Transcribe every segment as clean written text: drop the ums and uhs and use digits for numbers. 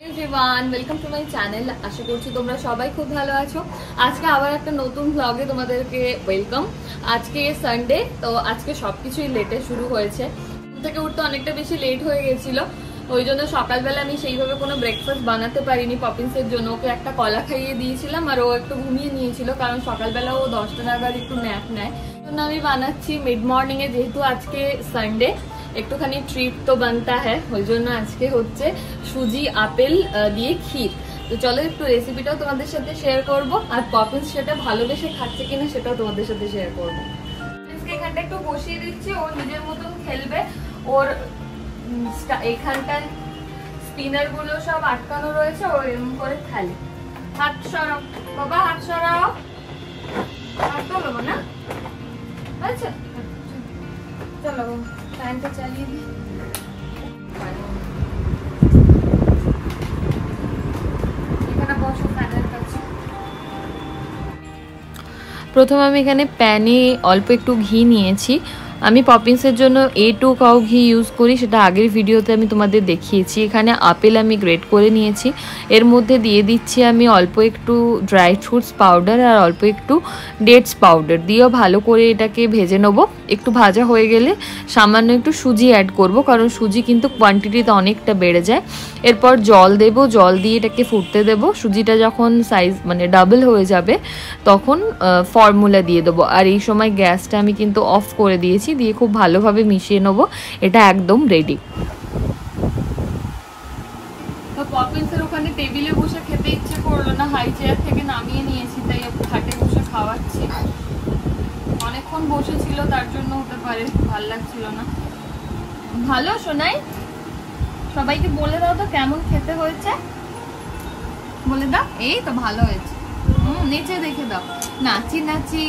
Welcome to my channel. আশা করছি তোমরা সবাই খুব ভালো আছো। আজকে আবার একটা নতুন ব্লগে তোমাদেরকে ওয়েলকাম। আজকে সানডে, তো আজকে সবকিছুই লেটে শুরু হয়েছে। থেকে উঠতে অনেকটা বেশি লেট হয়ে গেছিল, ওই জন্য সকালবেলা আমি সেইভাবে কোনো ব্রেকফাস্ট বানাতে পারিনি। পপিন্সের জন্য ওকে একটা কলা খাইয়ে দিয়েছিলাম আর ও একটু ঘুমিয়ে নিয়েছিল, কারণ সকালবেলা ও 10টা নাগাদ একটু ন্যাপ নেয়। জন্য আমি বানাচ্ছি মিড মর্নিং এ, যেহেতু আজকে সানডে একটুখানি ট্রিট তো বানতা হ্যাঁ, ওই জন্য আজকে হচ্ছে সুজি আপেল দিয়ে ক্ষীর। তো চলো একটু রেসিপিটাও তোমাদের সাথে শেয়ার করব, আর পপিন্স সেটা ভালোবেসে খাচ্ছে কিনা সেটাও তোমাদের সাথে শেয়ার করবো। এখানটা একটু বসিয়ে দিচ্ছি, ও নিজের মতন খেলবে। ওর এখানটায় স্পিনার গুলো সব আটকানো রয়েছে, ও এরকম করে খেলে। হাত সরাও বাবা, হাত সরাও, হাত তোলো না। আচ্ছা চলো ফ্যানটা চালিয়ে দিই। এখানে বসো ফ্যানের কাছে। প্রথমে আমি এখানে প্যানে অল্প একটু ঘি নিয়েছি। আমি পপিন্সের জন্য A2 কাউ ঘি ইউজ করি, সেটা আগের ভিডিওতে আমি তোমাদের দেখিয়েছি। এখানে আপেল আমি গ্রেট করে নিয়েছি, এর মধ্যে দিয়ে দিচ্ছি আমি অল্প একটু ড্রাই ফ্রুটস পাউডার আর অল্প একটু ডেটস পাউডার, দিয়েও ভালো করে এটাকে ভেজে নেবো। একটু ভাজা হয়ে গেলে সামান্য একটু সুজি অ্যাড করব, কারণ সুজি কিন্তু কোয়ান্টিটিতে অনেকটা বেড়ে যায়। এরপর জল দেব, জল দিয়ে এটাকে ফুটতে দেব। সুজিটা যখন সাইজ মানে ডাবল হয়ে যাবে তখন ফর্মুলা দিয়ে দেবো। আর এই সময় গ্যাসটা আমি কিন্তু অফ করে দিয়েছি, দিয়ে খুব ভালোভাবে মিশিয়ে নেবো। এটা একদম রেডি। পপিন্সের ওখানে টেবিলে বসে খেতে ইচ্ছে করলো না, হাই চেয়ার থেকে নামিয়ে নিয়েছি, তাই খাটে বসে খাওয়াচ্ছি। অনেকক্ষণ বসেছিল তার জন্য হতে পারে, ভাল লাগছিল না। ভালো শোনাই, সবাইকে বলে দাও তো কেমন খেতে হয়েছে, বলে দাও। এই তো ভালো হয়েছে, নিচে দেখে দাও। নাচি নাচি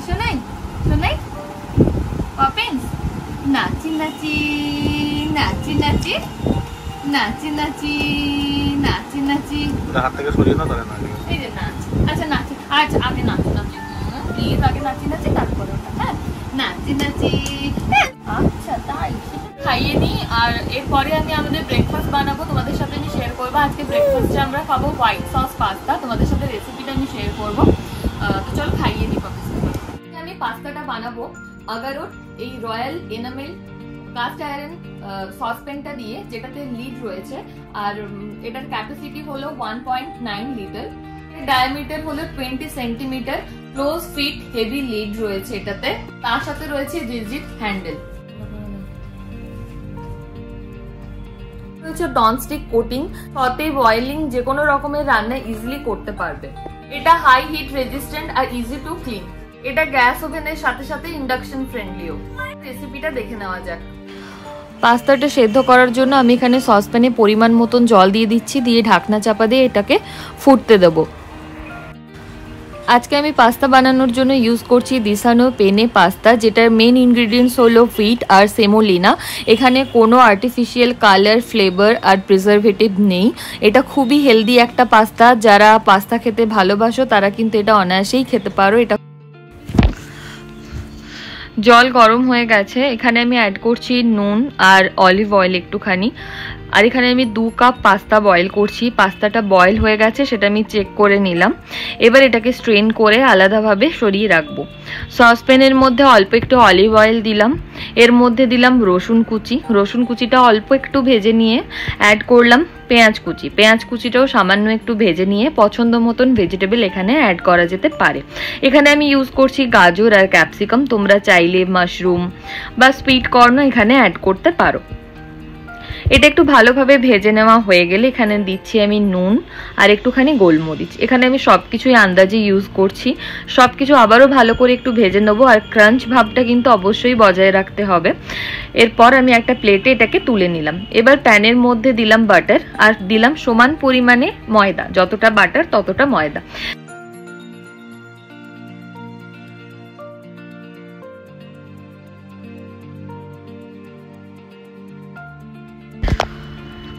শোনাই, শোনাই পপিন্স, নাচি নাচি নাচি নাচি নাচি নাচি নাচি নাচি। হাত থেকে সরিয়ে না করে না, এই যে নাচ। আচ্ছা নাচি, আচ্ছা আগে নাচি নাচি প্লিজ, আগে নাচি নাচি তারপরে ওটা। হ্যাঁ নাচি নাচি। আচ্ছা তাই, খাইয়ে নিই। আর এরপরে আমি আমাদের ব্রেকফাস্ট বানাবো, তোমাদের সাথে আমি শেয়ার করবো। আজকে ব্রেকফাস্টে আমরা খাবো হোয়াইট সস পাস্তা, তোমাদের সাথে রেসিপিটা আমি শেয়ার করবো। তো চলো খাইয়ে নিই পপিন্সকে। আমি পাস্তাটা বানাবো আগারোট এই রয়্যাল এনামেল কাস্ট আয়রন সসপ্যানটা দিয়ে, যেটাতে লিড রয়েছে। আর এটার ক্যাপাসিটি হলো 1.9 লিটার, ডায়ামিটার হলো 20 centimetre, close fit heavy lid রয়েছে এটাতে। তার সাথে রয়েছে রিজিড হ্যান্ডেল, রয়েছে ননস্টিক কোটিং। সতে বয়েলিং যে কোনো রকমের রান্না ইজিলি করতে পারবে। এটা হাই হিট রেজিস্ট্যান্ট আর ইজি টু ক্লিন। এটা গ্যাস ওভেনের সাথে সাথে ইন্ডাকশন ফ্রেন্ডলিও। রেসিপিটা দেখে নেওয়া যাক। পাস্তাটা সেদ্ধ করার জন্য আমি এখানে সসপ্যানে পরিমাণ মতন জল দিয়ে দিচ্ছি, দিয়ে ঢাকনা চাপা দিয়ে এটাকে ফুটতে দেব। আজকে আমি পাস্তা বানানোর জন্য ইউজ করছি দিসানো পেনে পাস্তা, যেটার মেন ইনগ্রিডিয়েন্টস হলো হুইট আর সেমোলিনা। এখানে কোনো আর্টিফিশিয়াল কালার, ফ্লেভার আর প্রিজারভেটিভ নেই। এটা খুবই হেলদি একটা পাস্তা, যারা পাস্তা খেতে ভালোবাসো তারা কিন্তু এটা অনায়াসেই খেতে পারো। এটা জল গরম হয়ে গেছে, এখানে আমি অ্যাড করছি নুন আর অলিভ অয়েল একটুখানি। আর এখানে আমি 2 কাপ পাস্তা বয়েল করছি। পাস্তাটা বয়েল হয়ে গেছে, সেটা আমি চেক করে নিলাম। এবার এটাকে স্ট্রেন করে আলাদাভাবে সরিয়ে রাখবো। সসপ্যানের মধ্যে অল্প একটু অলিভ অয়েল দিলাম, এর মধ্যে দিলাম রসুন কুচি। রসুন কুচিটা অল্প একটু ভেজে নিয়ে অ্যাড করলাম পেঁয়াজ কুচি। পেঁয়াজ কুচিটাও সামান্য একটু ভেজে নিয়ে পছন্দ মতন ভেজিটেবল এখানে অ্যাড করা যেতে পারে। এখানে আমি ইউজ করছি গাজর আর ক্যাপসিকাম, তোমরা চাইলে মাশরুম বা সুইট কর্নও এখানে অ্যাড করতে পারো। এটা একটু ভালোভাবে ভেজে নেওয়া হয়ে গেলে এখানে দিচ্ছি আমি নুন আর একটুখানি গোলমরিচ। এখানে আমি সবকিছুই আন্দাজে ইউজ করছি। সবকিছু আবারও ভালো করে একটু ভেজে নেবো, আর ক্রাঞ্চ ভাবটা কিন্তু অবশ্যই বজায় রাখতে হবে। এরপর আমি একটা প্লেটে এটাকে তুলে নিলাম। এবার প্যানের মধ্যে দিলাম বাটার আর দিলাম সমান পরিমাণে ময়দা, যতটা বাটার ততটা ময়দা।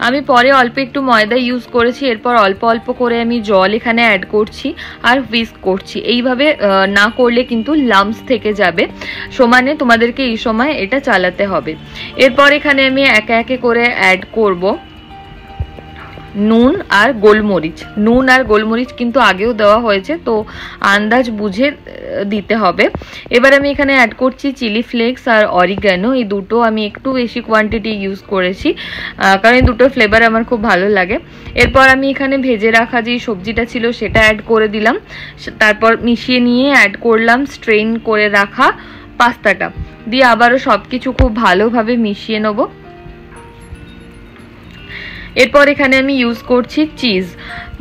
আমি পরে অল্প একটু ময়দা ইউজ করেছি, এরপর অল্প অল্প করে আমি জল এখানে অ্যাড করছি আর হুইস্ক করছি। এইভাবে না করলে কিন্তু লাম্পস থেকে যাবে, সমানে তোমাদেরকে এই সময় এটা চালাতে হবে। এরপর এখানে আমি একে একে করে অ্যাড করব নুন আর গোলমরিচ। নুন আর গোলমরিচ কিন্তু আগেও দেওয়া হয়েছে, তো আন্দাজ বুঝে দিতে হবে। এবার আমি এখানে অ্যাড করছি চিলি ফ্লেক্স আর অরিগ্যানো, এই দুটো আমি একটু বেশি কোয়ান্টিটি ইউজ করেছি, কারণ এই দুটো ফ্লেভার আমার খুব ভালো লাগে। এরপর আমি এখানে ভেজে রাখা যে সবজিটা ছিল সেটা অ্যাড করে দিলাম, তারপর মিশিয়ে নিয়ে অ্যাড করলাম স্ট্রেন করে রাখা পাস্তাটা, দিয়ে আবারও সব কিছু খুব ভালোভাবে মিশিয়ে নেব। এরপর এখানে আমি ইউজ করছি চিজ,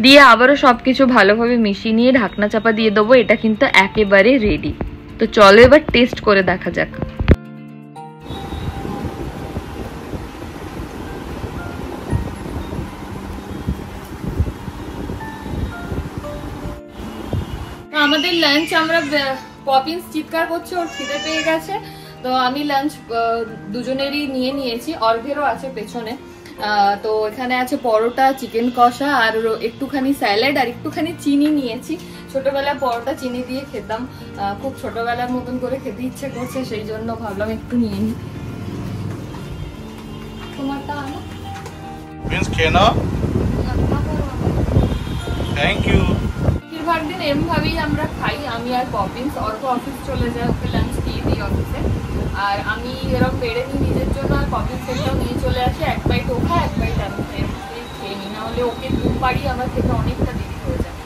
দিয়ে আবারও সবকিছু ভালোভাবে মিশিয়ে নিয়ে ঢাকনা চাপা দিয়ে দেবো। এটা কিন্তু একেবারে রেডি। তো চলো এবার টেস্ট করে দেখা যাক। আমাদের লাঞ্চ, আমরা পপিন্স চিৎকার করছে ওর খিদে পেয়ে গেছে, তো আমি লাঞ্চ দুজনেরই নিয়ে নিয়েছি, অর্ঘেরও আছে পেছনে। তো এখানে আছে পরোটা, চিকেন কষা আর একটুখানি স্যালাড আর একটুখানি চিনি নিয়েছি। ছোটবেলায় পরোটা চিনি দিয়ে খেতাম, খুব ছোটবেলার মতন করে খেতে ইচ্ছে করছে, সেই জন্য ভাবলাম একটু নিয়ে নিই। তোমারটা আনো। Thank you. বেশিরভাগ দিন এমভাবেই আমরা খাই, আমি আর পপিন্স। অর্ঘ অফিস চলে যায়, ওকে লাঞ্চ দিয়ে দিই অফিসে, আর আমি এরকম বেড়ে নিই নিজের জন্য, আর পপিন্স সেটাও নিয়ে চলে আসে। এক বাইট ও খায়, এক বাইট আমি খেয়ে নিই, নাহলে ওকে ঘুম পাড়ি আমার খেতে অনেকটা দেরি হয়ে যায়।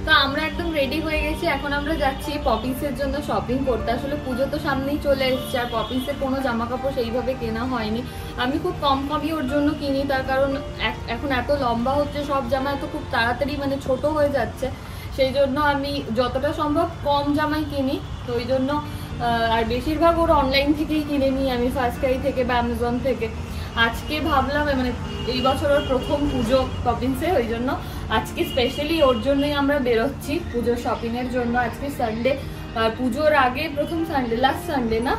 তো আমরা একদম রেডি হয়ে গেছি, এখন আমরা যাচ্ছি পপিন্সের জন্য শপিং করতে। আসলে পুজো তো সামনেই চলে এসেছে, আর পপিন্সের কোনো জামা কাপড় সেইভাবে কেনা হয়নি। আমি খুব কম কমই ওর জন্য কিনি, তার কারণ এখন এত লম্বা হচ্ছে সব জামা, এত খুব তাড়াতাড়ি মানে ছোট হয়ে যাচ্ছে, সেই জন্য আমি যতটা সম্ভব কম জামাই কিনি। তো ওই জন্য আর বেশিরভাগ ওর অনলাইন থেকেই কিনে নিই আমি, ফার্স্ট ক্রাই থেকে বা অ্যামাজন থেকে। আজকে ভাবলাম মানে এই বছর ওর প্রথম পুজো পপিন্সে, ওই জন্য আজকে স্পেশালি ওর জন্যই আমরা বেরোচ্ছি পুজোর শপিং এর জন্য। আজকে সানডে, পুজোর আগে প্রথম সানডে, লাস্ট সানডে না,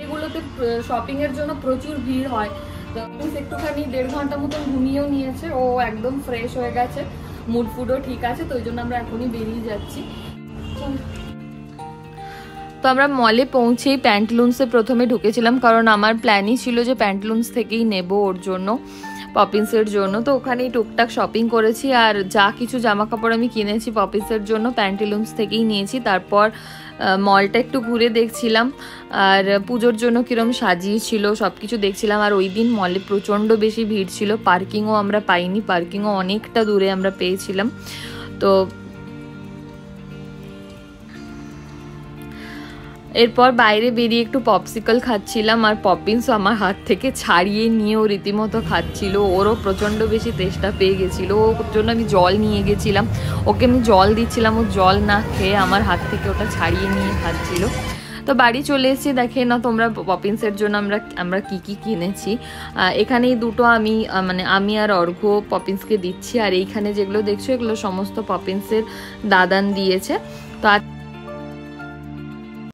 এগুলোতে শপিং এর জন্য প্রচুর ভিড় হয়। তো একটুখানি 1.5 ঘন্টা মতন ঘুমিয়েও নিয়েছে, ও একদম ফ্রেশ হয়ে গেছে, মুড ফুডও ঠিক আছে, তো ওই জন্য আমরা এখনই বেরিয়ে যাচ্ছি। তো আমরা মলে পৌঁছেই প্যান্টলুন্সে প্রথমে ঢুকেছিলাম, কারণ আমার প্ল্যানই ছিল যে প্যান্টলুন্স থেকেই নেব ওর জন্য, পপিন্সের জন্য। তো ওখানেই টুকটাক শপিং করেছি, আর যা কিছু জামা কাপড় আমি কিনেছি পপিন্সের জন্য প্যান্টলুন্স থেকেই নিয়েছি। তারপর মলটা একটু ঘুরে দেখছিলাম, আর পুজোর জন্য কিরম সাজিয়েছিল সব কিছু দেখছিলাম। আর ওই দিন মলে প্রচণ্ড বেশি ভিড় ছিল, পার্কিংও আমরা পাইনি, পার্কিংও অনেকটা দূরে আমরা পেয়েছিলাম। তো এরপর বাইরে বেরিয়ে একটু পপসিকল খাচ্ছিলাম, আর পপিন্স আমার হাত থেকে ছাড়িয়ে নিয়ে ও রীতিমতো খাচ্ছিল, ওরও প্রচণ্ড বেশি তেষ্টা পেয়ে গেছিলো, ওর জন্য আমি জল নিয়ে গেছিলাম, ওকে আমি জল দিচ্ছিলাম, ও জল না খেয়ে আমার হাত থেকে ওটা ছাড়িয়ে নিয়ে খাচ্ছিল। তো বাড়ি চলে এসেছি, দেখে না তোমরা পপিন্সের জন্য আমরা কি কি কিনেছি। এখানে দুটো আমি আর অর্ঘ পপিন্সকে দিচ্ছি, আর এইখানে যেগুলো দেখছো এগুলো সমস্ত পপিন্সের দাদান দিয়েছে। তো